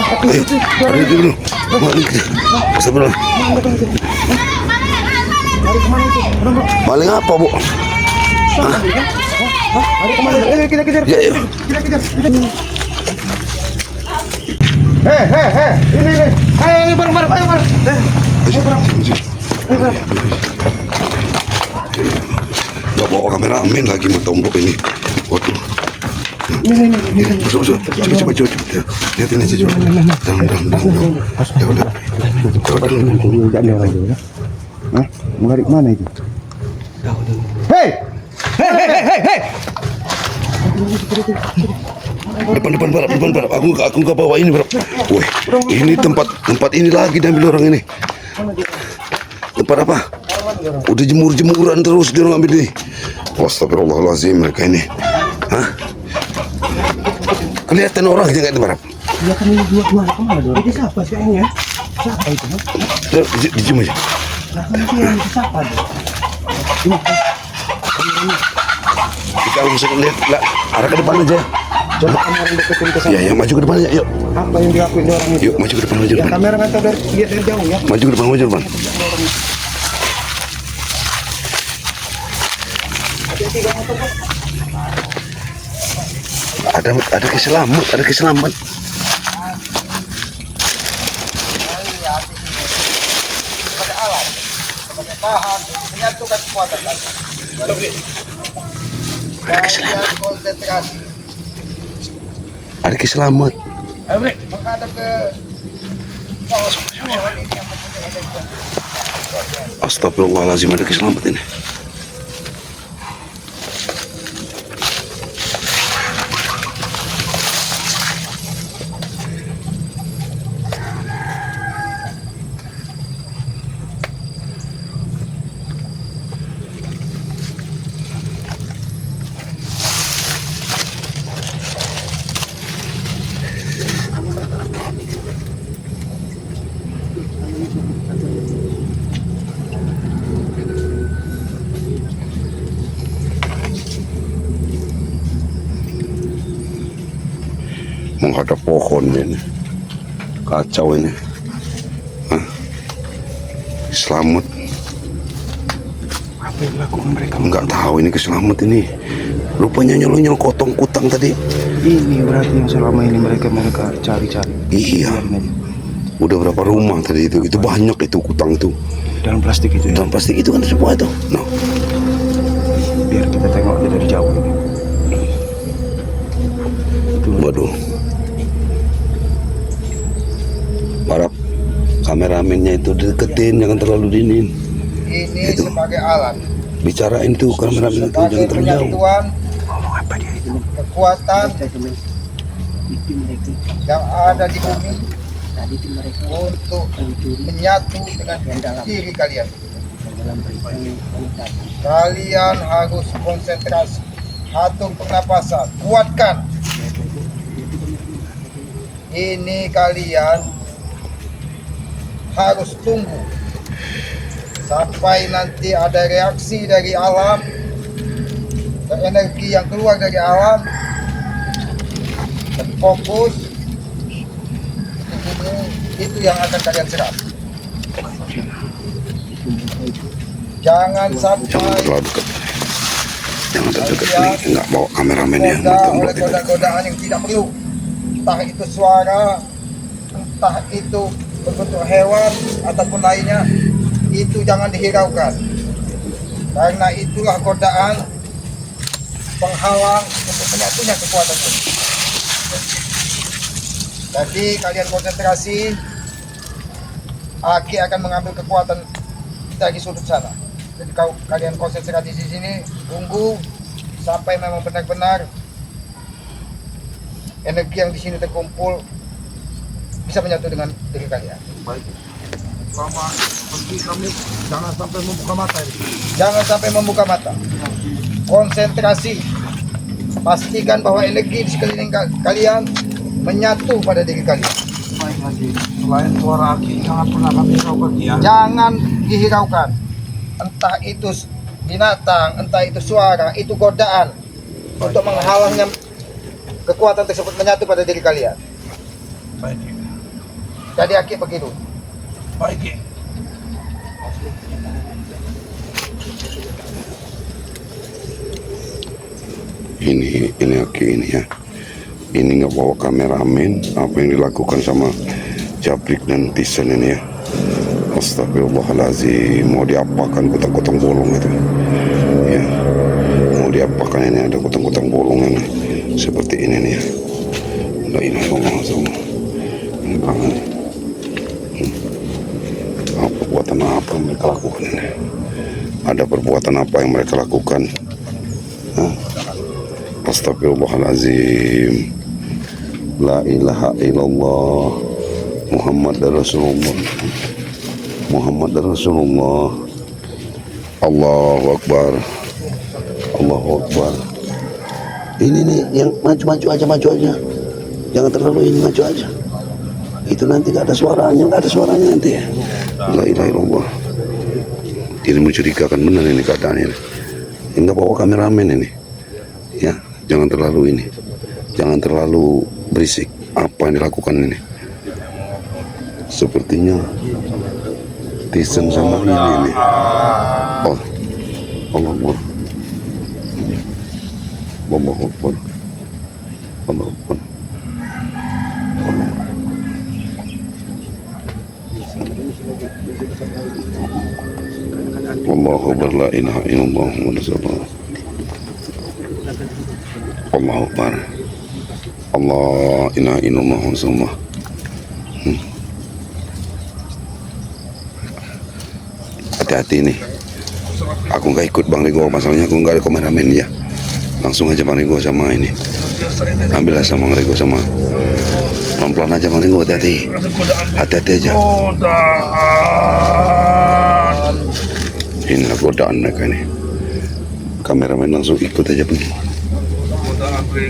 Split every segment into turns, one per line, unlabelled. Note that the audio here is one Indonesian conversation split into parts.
Ayo, ada dulu. Astagfirullah. Maling apa, Bu?
Kita kejar.
Ya, ya.
Ini. Ayo bareng. Ayo bareng.
Gak bawa kameramen lagi mau tombok ini. Waduh.
Ini.
Coba. Lihat ini aja coba. Dang. Ya udah.
Jangan orang itu. Hah? Mau lari mana itu? Hei!
Depan Barap. Aku nggak bawa ini, Barap. Wih, ini tempat ini lagi diambil orang ini. Tempat apa? Udah jemuran terus dia orang ambil ini. Astagfirullahaladzim, mereka ini. Hah? Kelihatan orang jangan itu, Barap.
Ya kan ini dua kemana dong? Itu siapa sih ini ya? Siapa itu?
Dijum aja.
Nah kan itu yang itu siapa dong?
Kita harus lihat lah, arah ke depan aja.
Coba kamera deketin ke sana.
Ya, maju ke depan aja, yuk.
Apa yang dilakuin di orang itu?
Yuk, maju ke depan.
Ya kamera nggak tahu lihat dari jauh ya.
Maju ke depan. Ada keselamat. Ada keselamat. Astagfirullahaladzim, ada keselamat ini. Menghadap pohon ini, kacau ini. Hah? Selamat.
Apa yang dilakukan mereka?
Enggak tahu ini keselamat ini. Rupanya nyolong kotong kutang tadi.
Ini berarti yang selama ini mereka cari-cari.
Iya. Udah berapa rumah tadi itu? Itu banyak itu kutang itu.
Dalam plastik itu ya?
Dalam plastik itu kan semua itu. No.
Biar kita tengok aja dari jauh ini.
Waduh. Barap, kameramennya itu deketin, jangan terlalu dinin.
Ini
Itu.
sebagai alat
Bicarain tuh kameramen itu
sebagai
jangan terlalu jauh.
penyatuan
Ngomong apa dia itu?
kekuatan yang ada di bumi untuk menyatu dengan diri kalian. Kalian harus konsentrasi, atur pernapasan, kuatkan. Ini kalian harus tunggu sampai nanti ada reaksi dari alam, energi yang keluar dari alam, dan fokus itu yang akan kalian serap. Jangan sampai
Terlalu dekat. Jangan terdekat nih, nggak bawa kameramen yang
tergoda
mau
oleh goda-godaan yang tidak perlu. Entah itu suara, entah itu berbentuk hewan ataupun lainnya, itu jangan dihiraukan. Karena itulah godaan penghalang untuk menyatunya kekuatan itu. Jadi kalian konsentrasi, Aki akan mengambil kekuatan dari sudut sana. Jadi kalian konsentrasi di sini, tunggu sampai memang benar-benar energi yang di sini terkumpul bisa menyatu dengan diri kalian.
Baik. Selama pergi kami jangan sampai membuka mata ini.
Jangan sampai membuka mata. Konsentrasi. Pastikan bahwa energi di sekeliling kalian menyatu pada diri kalian.
Baik lagi. Selain suara Aki jangan pernah kami hiraukan ya.
Jangan dihiraukan. Entah itu binatang, entah itu suara, itu godaan untuk menghalangnya kekuatan tersebut menyatu pada diri kalian.
Baik.
Jadi Aki pergi dulu.
Baik, Ki.
Ini Aki ini ya. Ini nggak bawa kameramen. Apa yang dilakukan sama Jabrik dan Tisen ini ya. Astagfirullahaladzim. Mau diapakan kutang-kutang bolong itu ya. Mau diapakan ini, ada kutang-kutang bolong ini seperti ini nih ya. La ilaha illallah semua. Ini banget nih. Apa perbuatan apa yang mereka lakukan ini? Ada perbuatan apa yang mereka lakukan? Hah? Astagfirullahaladzim. La ilaha illallah. Muhammad Rasulullah. Muhammad Rasulullah. Allahu Akbar. Allahu Akbar. Ini nih yang maju-maju aja, maju aja. Jangan terlalu ini, maju aja. Itu nanti gak ada suaranya nanti ya. La ilaha illallah. Ini mencurigakan benar ini keadaan ini. Enggak bawa kameramen ini. Ya, jangan terlalu ini. Jangan terlalu berisik. Apa yang dilakukan ini? Sepertinya Tisen sama ini. Oh, Allah Akbar. Allah Akbar. Allah Akbar. Allahu Akbar, la ilaha illallah Muhammadur Rasulullah. Allahu Akbar. Allah ilaha illallah Rasulullah. Hati-hati nih. Aku nggak ikut Bang Rigo, masalahnya aku nggak ada kameramen ya. Langsung aja Bang Rigo sama ini. Ambillah sama Bang Rigo sama. Pelan-pelan aja Bang Rigo, hati-hati. Hati-hati aja. Inilah godaan mereka ini. Kameramen langsung ikut aja pergi.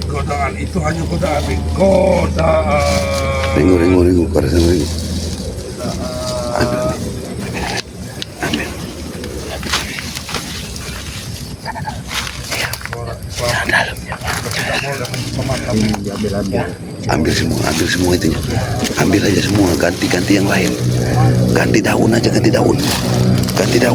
Godaan itu hanya godaan. Godaan.
Ringo, pada sana Ringo. Ambil. Ambil semua itunya. Ambil aja semua, ganti yang lain. Ganti daun aja, ganti daun.
Paling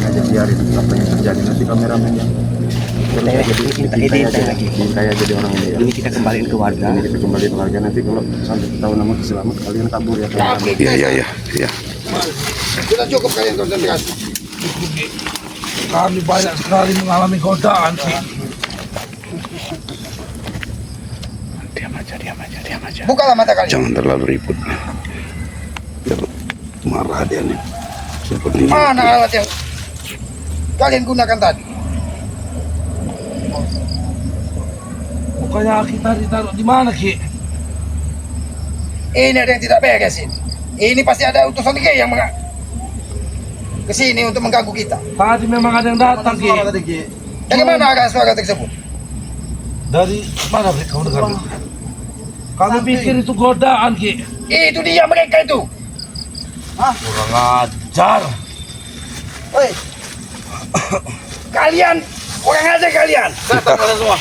aja biarin apa yang terjadi nanti kameramennya. Saya jadi orang ini ya.
Ini kita kembaliin ke warga.
Ini kita kembali ke warga, nanti kalau sampai tahu nama selamat kalian kabur ya.
Iya.
Sudah cukup kalian konsentrasi.
Kami banyak sekali mengalami godaan, Ki.
Diam aja.
Bukalah mata kalian.
Jangan terlalu ribut. Biar marah dia nih. Seperti ini.
Mana alat yang kalian gunakan tadi?
Bukannya kita ditaruh di mana, Ki?
Ini ada yang tidak beres ini. Ini pasti ada utusan Ki yang kesini untuk mengganggu kita.
Tadi memang ada yang datang, Ki.
Dari mana ada suara tersebut?
Dari mana mereka mendengar? Kami pikir itu godaan, Ki.
Itu dia mereka itu.
Kurang ajar.
Hei, kalian kurang ajar kalian.
Datang kalian semua.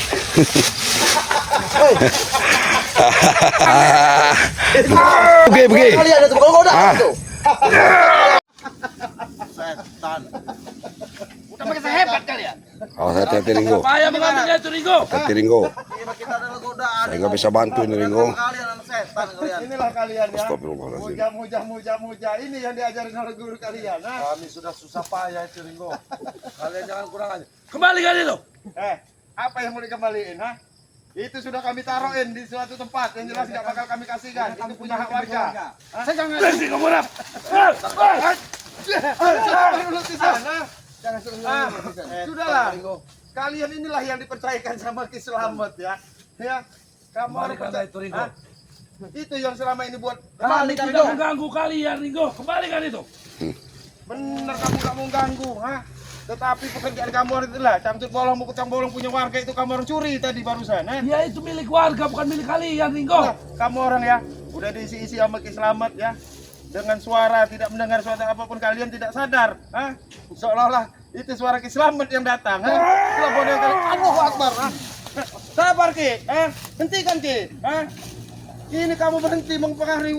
Pergi.
Kalian itu bukan godaan itu. Udah merasa hebat kalian.
Oh, hati-hati Ringo.
Saya mengambilnya itu, Ringo.
Hati Ringo.
Kita adalah godaan.
Saya nggak bisa bantu ini Ringo.
Kalian anak setan kalian.
Inilah kalian ya.
Astagfirullahaladzim.
Muja. Ini yang diajarin oleh guru kalian.
Kami sudah susah payah itu, Ringo. Kalian jangan kurang aja. Kembali kali itu.
Apa yang mau dikembaliin, ha? Itu sudah kami taruhin di suatu tempat yang jelas tidak bakal kami kasihkan. Itu punya hak warga.
Saya jangan
Berhenti kamu, Rap.
Jangan sudahlah. Kalian inilah yang dipercayakan sama Ki Slamet ya. Ya. Kamu harus
Kembalikan
percaya.
itu, Ringo.
Itu yang selama ini buat
Kami tidak mengganggu kalian, Ringo. Kembalikan itu.
bener kamu gak mau ganggu, ha? Tetapi pekerjaan kamu itulah cangcut bolong, bukutang bolong punya warga itu kamu orang curi tadi barusan, ha?
Ya itu milik warga, bukan milik kalian, Ringo.
Nah, kamu orang ya, udah diisi-isi sama Ki Slamet ya. Dengan suara tidak mendengar suara apapun kalian tidak sadar, ha? Seolah-olah itu suara Ki Slamet yang datang, ha? Itulah bodoh kalian. Allahu Akbar, ha? Sabar Ki, ha? Hentikan Ki, ha? Ini kamu berhenti mempengaruhi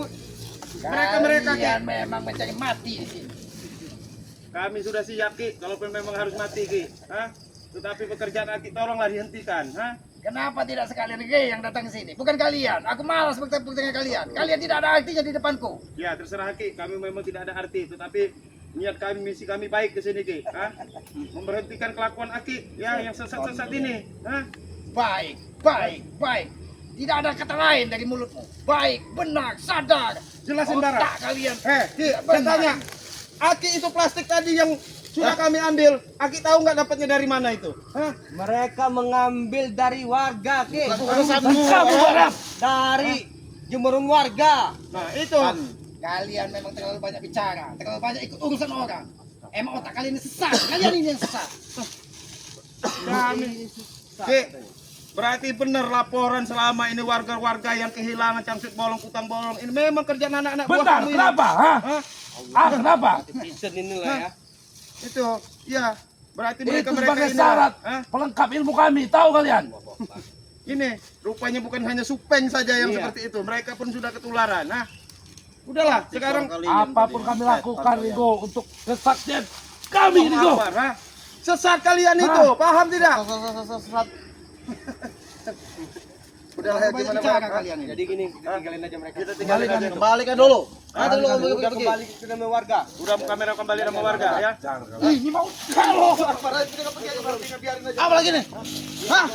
mereka-mereka, Ki.
Kalian memang mencari mati di sini.
Kami sudah siap, Ki, kalaupun memang harus mati, Ki. Hah? Tetapi pekerjaan Aki tolonglah dihentikan, hah?
Kenapa tidak sekalian Ge yang datang ke sini? Bukan kalian. Aku malas bertemu dengan kalian. Kalian tidak ada artinya di depanku.
Ya, terserah, Ki. Kami memang tidak ada arti, tetapi niat kami, misi kami baik ke sini, Ki. Hah? Memberhentikan kelakuan Aki ya yang sesat-sesat ini, hah?
Baik, baik, baik. Tidak ada kata lain dari mulutmu. Baik, benar, sadar.
Jelasin, Bara.
Otak kalian.
Ki,
tidak
saya
benar.
tanya. Aki itu plastik tadi yang sudah kami ambil. Aki tahu nggak dapatnya dari mana itu? Hah?
Mereka mengambil dari warga, Ki.
Urusanmu.
Dari jemuran warga.
Nah, itu.
Kalian memang terlalu banyak bicara, terlalu banyak ikut urusan orang. Emang otak kalian ini sesat. Kalian ini yang sesat.
Kami. Ki, berarti benar laporan selama ini warga-warga yang kehilangan cangkir bolong, utang bolong. Ini memang kerjaan anak-anak buah
Bentar,
kamu ini.
kenapa? Hah?
Hah?
Kenapa?
Netizen inilah ya.
Itu, ya. Berarti
Itu
mereka
sebagai
ini.
syarat
Hah?
pelengkap ilmu kami, tahu kalian?
Ini rupanya bukan hanya supeng saja yang
Iya.
seperti itu. Mereka pun sudah ketularan. Nah, udahlah. Sekarang
Apapun kami lakukan, Rigo, untuk kesaktian kami, Rigo.
apa? Hah? Sesat kalian itu, paham tidak? Udahlah ya,
Banyak
gimana
bicara
Pak?
kalian ini.
Jadi gini, kita tinggalin aja mereka.
Kita tinggalin aja.
Kembalikan dulu.
Ada dulu
Udah kembali ke nama warga.
Udah kamera kembali sama warga ya.
Ini mau kalau
Apa lagi nih? Hah?